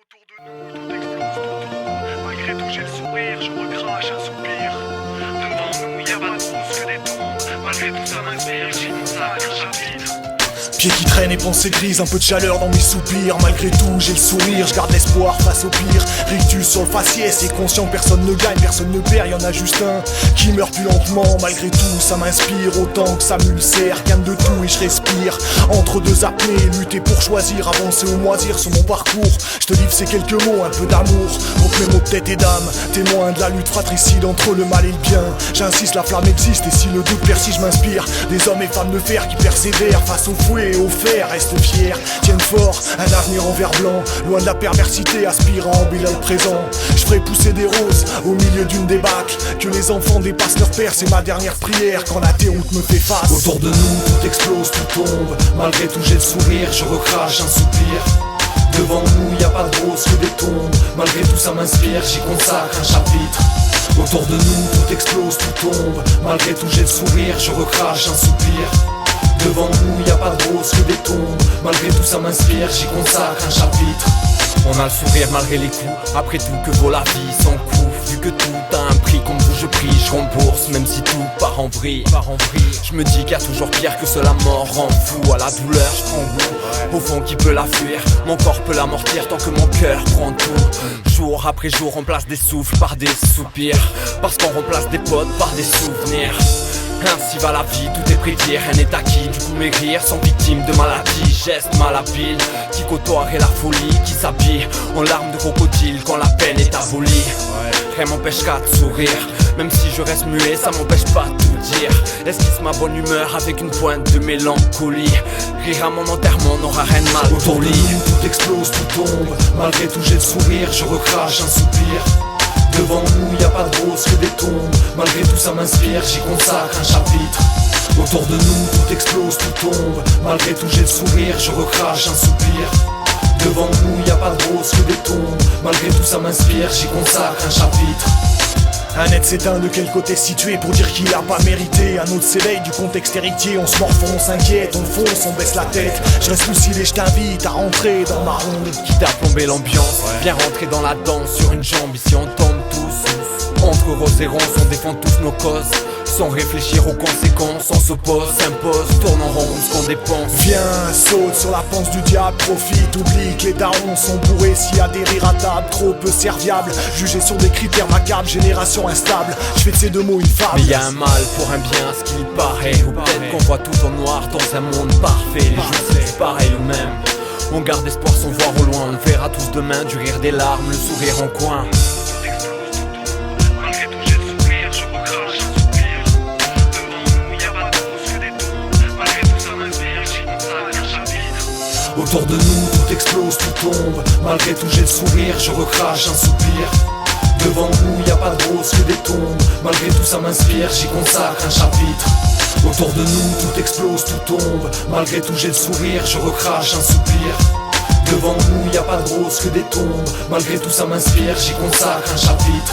Autour de nous, tout explose, tout tombe. Malgré tout, j'ai le sourire, je recrache un soupir. Devant nous, y'a pas de rose que des tombes. Malgré tout, ça m'inspire, j'inonde ça qu'un chapitre. Pieds qui traînent et pensées grises, un peu de chaleur dans mes soupirs. Malgré tout j'ai le sourire, je garde l'espoir face au pire. Rictus sur le faciès, c'est conscient, personne ne gagne, personne ne perd. Y'en a juste un qui meurt plus lentement. Malgré tout ça m'inspire autant que ça m'ulcère. Calme de tout et je respire, entre deux apnées. Lutter pour choisir, avancer ou moisir sur mon parcours. Je te livre ces quelques mots, un peu d'amour contre mes mots de tête et d'âme. Témoin de la lutte fratricide entre le mal et le bien. J'insiste, la flamme existe et si le doute persiste, je m'inspire des hommes et femmes de fer qui persévèrent face au fouet et au fer, restent fiers, tiennent fort, un avenir en verre blanc, loin de la perversité, aspirant à embellir le présent. Je ferai pousser des roses au milieu d'une débâcle, que les enfants dépassent leur père, c'est ma dernière prière quand la déroute me fait face. Autour de nous, tout explose, tout tombe, malgré tout j'ai le sourire, je recrache un soupir. Devant nous, y a pas de rose que des tombes, malgré tout ça m'inspire, j'y consacre un chapitre. Autour de nous, tout explose, tout tombe, malgré tout j'ai le sourire, je recrache un soupir. Devant nous, y a pas de rose que des tombes, malgré tout ça m'inspire, j'y consacre un chapitre. On a le sourire malgré les coups, après tout que vaut la vie sans coup. Vu que tout a un prix, comme vous je prie, je rembourse, même si tout part en vrille. Je me dis qu'il y a toujours pire que cela mort rend fou. À la douleur, je prends goût, au fond qui peut la fuir. Mon corps peut l'amortir tant que mon cœur prend tout. Jour après jour, on place des souffles par des soupirs, parce qu'on remplace des potes par des souvenirs. Ainsi va la vie, tout est prédit, rien n'est acquis. Du coup mes rires sont victimes de maladies, gestes malhabiles qui côtoieraient la folie, qui s'habillent en larmes de crocodile quand la peine est abolie. Rien m'empêchera de sourire, même si je reste muet, ça m'empêche pas de tout dire. Esquisse ma bonne humeur avec une pointe de mélancolie. Rire à mon enterrement n'aura rien de mal. Autour de nous, tout explose, tout tombe, malgré tout j'ai le sourire, je recrache un soupir. Devant nous, y a pas de rose que des tombes, malgré tout ça m'inspire, j'y consacre un chapitre. Autour de nous, tout explose, tout tombe, malgré tout j'ai le sourire, je recrache un soupir. Devant nous, y a pas de rose que des tombes, malgré tout ça m'inspire, j'y consacre un chapitre. Un être s'éteint, de quel côté situé pour dire qu'il a pas mérité. Un autre s'éveille du contexte héritier, on se morfond, on s'inquiète, on fonce, on baisse la tête. Je reste lucide et je t'invite à rentrer dans ma ronde. Quitte à plomber l'ambiance, viens rentrer dans la danse sur une jambe. Ici on tombe tous, entre rose et ronce, on défend tous nos causes. Sans réfléchir aux conséquences, on s'oppose, s'impose, tourne en rond ce qu'on dépense. Viens, saute sur la panse du diable, profite, oublie que les darons sont bourrés. S'il y a des rires à table, trop peu serviables, jugés sur des critères macabres, génération instable. Je fais de ces deux mots une fable. Mais y a un mal pour un bien, ce qu'il paraît. Ou peut-être qu'on voit tout en noir dans un monde parfait. Les jours c'est pareil ou même. On garde espoir sans voir au loin. On verra tous demain du rire des larmes, le sourire en coin. Autour de nous, tout explose, tout tombe, malgré tout j'ai le sourire, je recrache un soupir. Devant nous, y a pas de rose que des tombes, malgré tout ça m'inspire, j'y consacre un chapitre. Autour de nous, tout explose, tout tombe, malgré tout j'ai le sourire, je recrache un soupir. Devant nous, y a pas de rose que des tombes, malgré tout ça m'inspire, j'y consacre un chapitre.